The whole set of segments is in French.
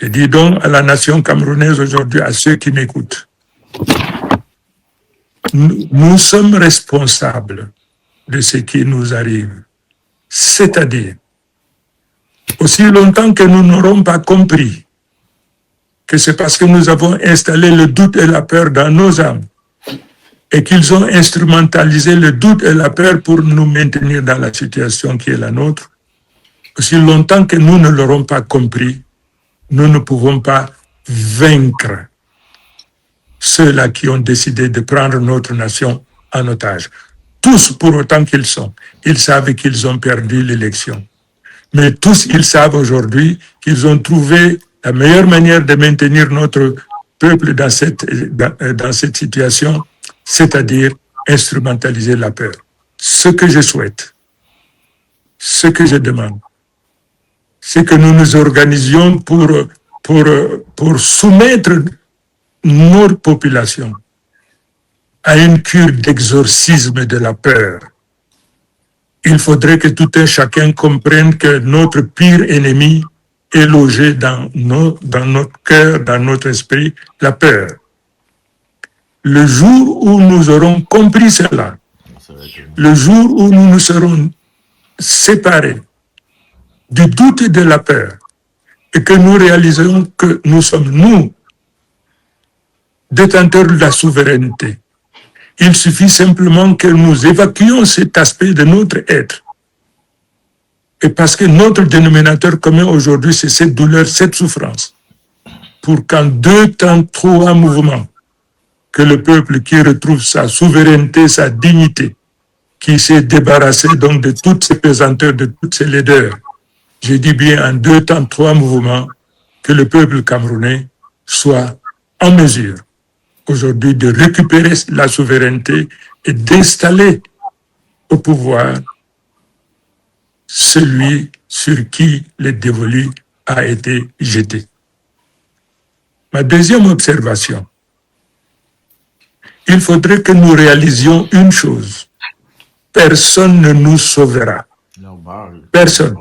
Je dis donc à la nation camerounaise aujourd'hui, à ceux qui m'écoutent, nous sommes responsables de ce qui nous arrive. C'est-à-dire, aussi longtemps que nous n'aurons pas compris que c'est parce que nous avons installé le doute et la peur dans nos âmes et qu'ils ont instrumentalisé le doute et la peur pour nous maintenir dans la situation qui est la nôtre, aussi longtemps que nous ne l'aurons pas compris, nous ne pouvons pas vaincre ceux-là qui ont décidé de prendre notre nation en otage. Tous, pour autant qu'ils sont, ils savent qu'ils ont perdu l'élection. Mais tous, ils savent aujourd'hui qu'ils ont trouvé la meilleure manière de maintenir notre peuple dans cette situation, c'est-à-dire instrumentaliser la peur. Ce que je souhaite, ce que je demande, c'est que nous nous organisions pour soumettre notre population à une cure d'exorcisme de la peur. Il faudrait que tout un chacun comprenne que notre pire ennemi est logé dans notre cœur, dans notre esprit, la peur. Le jour où nous aurons compris cela, le jour où nous nous serons séparés du doute et de la peur, et que nous réaliserons que nous sommes, nous, détenteurs de la souveraineté, il suffit simplement que nous évacuions cet aspect de notre être. Et parce que notre dénominateur commun aujourd'hui, c'est cette douleur, cette souffrance. Pour qu'en 2 temps, 3 mouvements, que le peuple qui retrouve sa souveraineté, sa dignité, qui s'est débarrassé donc de toutes ces pesanteurs, de toutes ces laideurs, je dis bien en 2 temps, 3 mouvements, que le peuple camerounais soit en mesure aujourd'hui de récupérer la souveraineté et d'installer au pouvoir celui sur qui le dévolu a été jeté. Ma deuxième observation, il faudrait que nous réalisions une chose. Personne ne nous sauvera. Personne.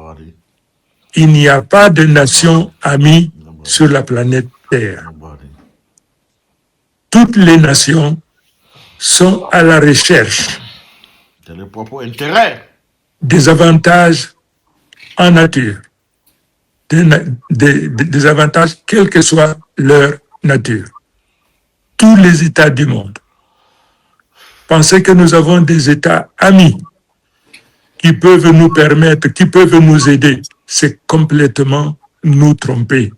Il n'y a pas de nation amie sur la planète Terre. Toutes les nations sont à la recherche des avantages en nature, des avantages quelle que soit leur nature. Tous les États du monde. Pensez que nous avons des États amis qui peuvent nous permettre, qui peuvent nous aider, c'est complètement nous tromper.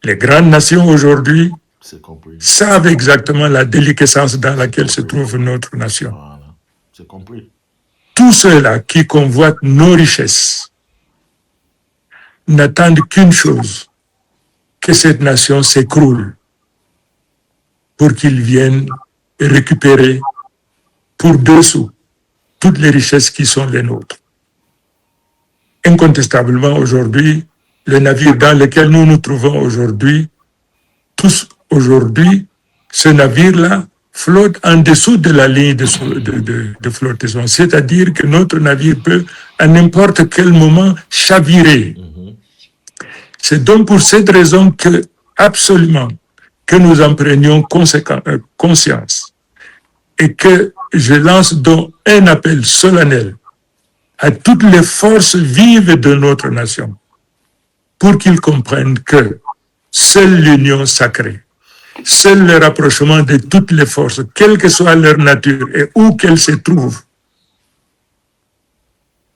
Les grandes nations aujourd'hui savent exactement la déliquescence dans laquelle se trouve notre nation. Tous ceux-là qui convoitent nos richesses n'attendent qu'une chose, que cette nation s'écroule pour qu'ils viennent récupérer pour 2 sous toutes les richesses qui sont les nôtres. Incontestablement aujourd'hui, le navire dans lequel nous nous trouvons aujourd'hui, tous aujourd'hui, ce navire-là flotte en dessous de la ligne de flottaison. C'est-à-dire que notre navire peut à n'importe quel moment chavirer. C'est donc pour cette raison que, absolument, que nous en prenions conscience et que je lance donc un appel solennel à toutes les forces vives de notre nation pour qu'ils comprennent que seule l'union sacrée, seul le rapprochement de toutes les forces, quelle que soit leur nature et où qu'elles se trouvent,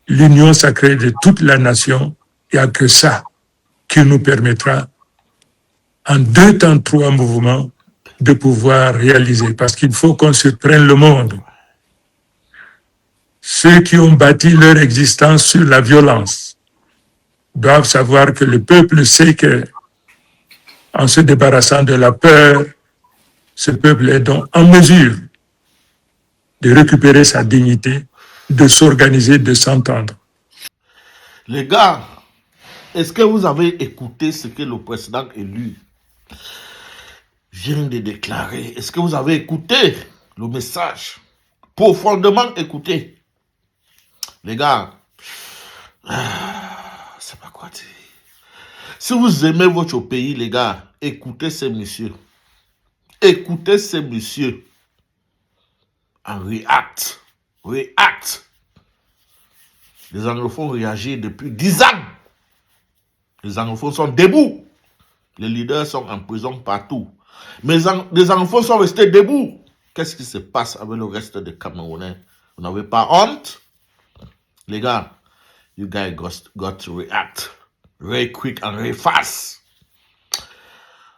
l'union sacrée de toute la nation, il n'y a que ça qui nous permettra, en 2 temps, 3 mouvements, de pouvoir réaliser. Parce qu'il faut qu'on surprenne le monde. Ceux qui ont bâti leur existence sur la violence doivent savoir que le peuple sait que, en se débarrassant de la peur, ce peuple est donc en mesure de récupérer sa dignité, de s'organiser, de s'entendre. Les gars, est-ce que vous avez écouté ce que le président élu vient de déclarer? Est-ce que vous avez écouté le message? Profondément écouté. Les gars, c'est pas quoi dire. Si vous aimez votre pays, les gars, écoutez ces messieurs. Écoutez ces messieurs. En react. React. Les anglophones réagissent depuis 10 ans. Les anglophones sont debout. Les leaders sont en prison partout. Mais les anglophones sont restés debout. Qu'est-ce qui se passe avec le reste des Camerounais? Vous n'avez pas honte? Les gars, you guys got to react. Very quick and very fast.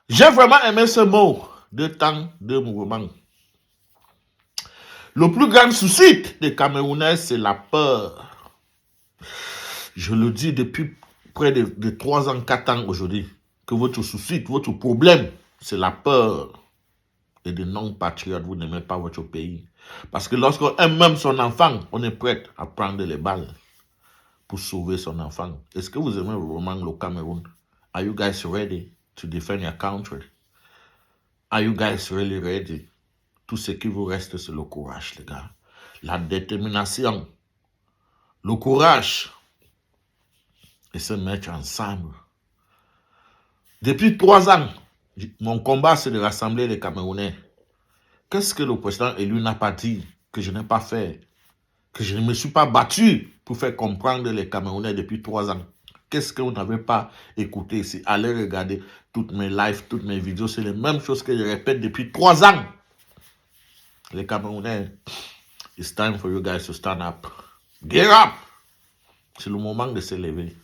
J'ai vraiment aimé ce mot. 2 temps, 2 mouvements. Le plus grand souci des Camerounais, c'est la peur. Je le dis depuis près de 3 ans, 4 ans aujourd'hui, que votre souci, votre problème, c'est la peur. Et des non-patriotes, vous n'aimez pas votre pays. Parce que lorsqu'on aime même son enfant, on est prêt à prendre les balles pour sauver son enfant. Est-ce que vous aimez vraiment le Cameroun? Are you guys ready to defend your country? Are you guys really ready? Tout ce qui vous reste, c'est le courage, les gars. La détermination. Le courage. Et se mettre ensemble. Depuis 3 ans, mon combat, c'est de rassembler les Camerounais. Qu'est-ce que le président élu n'a pas dit, que je n'ai pas fait, que je ne me suis pas battu pour faire comprendre les Camerounais depuis 3 ans? Qu'est-ce que vous n'avez pas écouté ici? Allez regarder toutes mes lives, toutes mes vidéos. C'est les mêmes choses que je répète depuis 3 ans. Les Camerounais, it's time for you guys to stand up. Get up! C'est le moment de se lever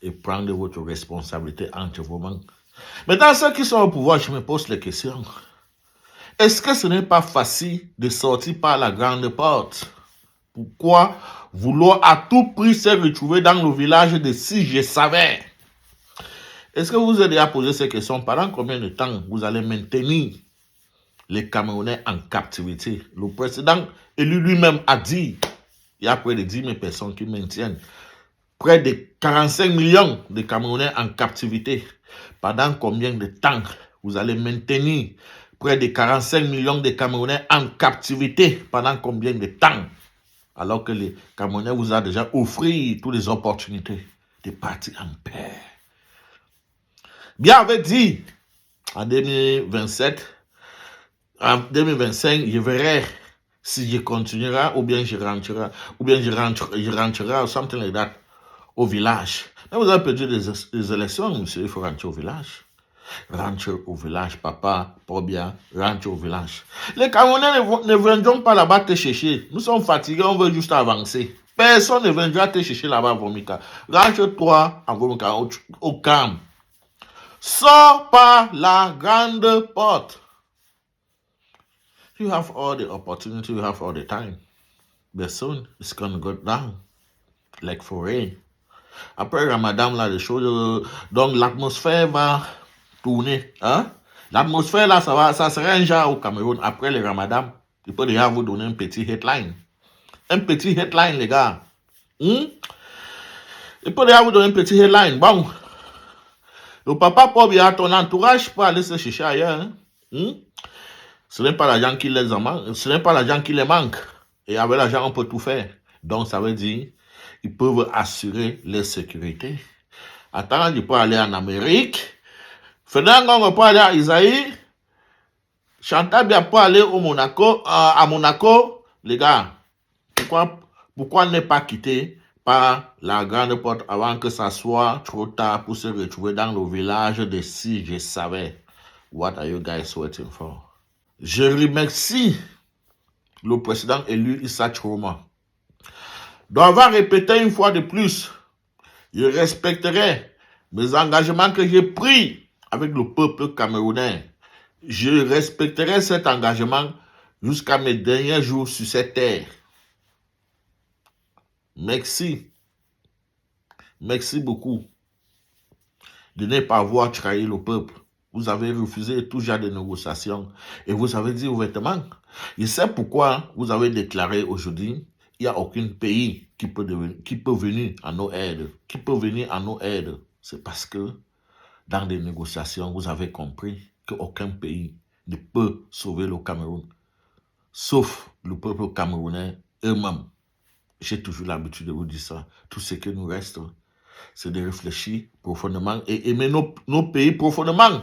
et prendre votre responsabilité entre vos mains. Maintenant, ceux qui sont au pouvoir, je me pose les questions. Est-ce que ce n'est pas facile de sortir par la grande porte? Pourquoi vouloir à tout prix se retrouver dans le village de Si Je Savais? Est-ce que vous vous êtes déjà posé ces questions? Pendant combien de temps vous allez maintenir les Camerounais en captivité? Le président élu lui-même a dit, il y a près de 10 000 personnes qui maintiennent près de 45 millions de Camerounais en captivité. Pendant combien de temps vous allez maintenir près de 45 millions de Camerounais en captivité? Pendant combien de temps? Alors que les Camerounais vous ont déjà offert toutes les opportunités de partir en paix. Bien avait dit, en 2027, en 2025, je verrai si je continuerai ou bien je rentrerai, ou something like that, au village. Mais vous avez perdu les élections, monsieur, il faut rentrer au village. Rentre au village, papa, pas bien, rentre au village. Les Camerounais ne viendront pas là-bas te chercher. Nous sommes fatigués, on veut juste avancer. Personne ne viendra te chercher là-bas, Vomika. Rentre-toi à Vomika, au calme. Sors par la grande porte. You have all the opportunity, you have all the time. But soon, it's going to go down. Like for rain. Après Ramadan, là, les choses, donc l'atmosphère va tourner. Hein? L'atmosphère, là, ça serait un genre au Cameroun. Après le Ramadan, il peut déjà vous donner un petit headline. Un petit headline, les gars. Il peut déjà vous donner un petit headline. Bon. Le papa peut bien, ton entourage peut aller se chercher ailleurs. Ce n'est pas l'argent qui les manque. Ce n'est pas l'argent qui les manque. Et avec l'argent, on peut tout faire. Donc, ça veut dire ils peuvent assurer leur sécurité. Attends, ils peuvent aller en Amérique. Fernand peut aller à Isaïe. Chantal bien peut aller au Monaco, à Monaco. Les gars, pourquoi ne pas quitter par la grande porte avant que ça soit trop tard pour se retrouver dans le village de Si Je Savais? What are you guys waiting for? Je remercie le président élu Issa Chiroma d'avoir répété une fois de plus, je respecterai mes engagements que j'ai pris avec le peuple camerounais. Je respecterai cet engagement jusqu'à mes derniers jours sur cette terre. Merci. Merci beaucoup de ne pas avoir trahi le peuple. Vous avez refusé tout genre de négociations et vous avez dit ouvertement. Je sais pourquoi vous avez déclaré aujourd'hui il n'y a aucun pays qui peut venir à nos aides. Qui peut venir à nos aides. C'est parce que dans des négociations, vous avez compris qu'aucun pays ne peut sauver le Cameroun. Sauf le peuple camerounais eux-mêmes. J'ai toujours l'habitude de vous dire ça. Tout ce qui nous reste, c'est de réfléchir profondément et aimer nos pays profondément.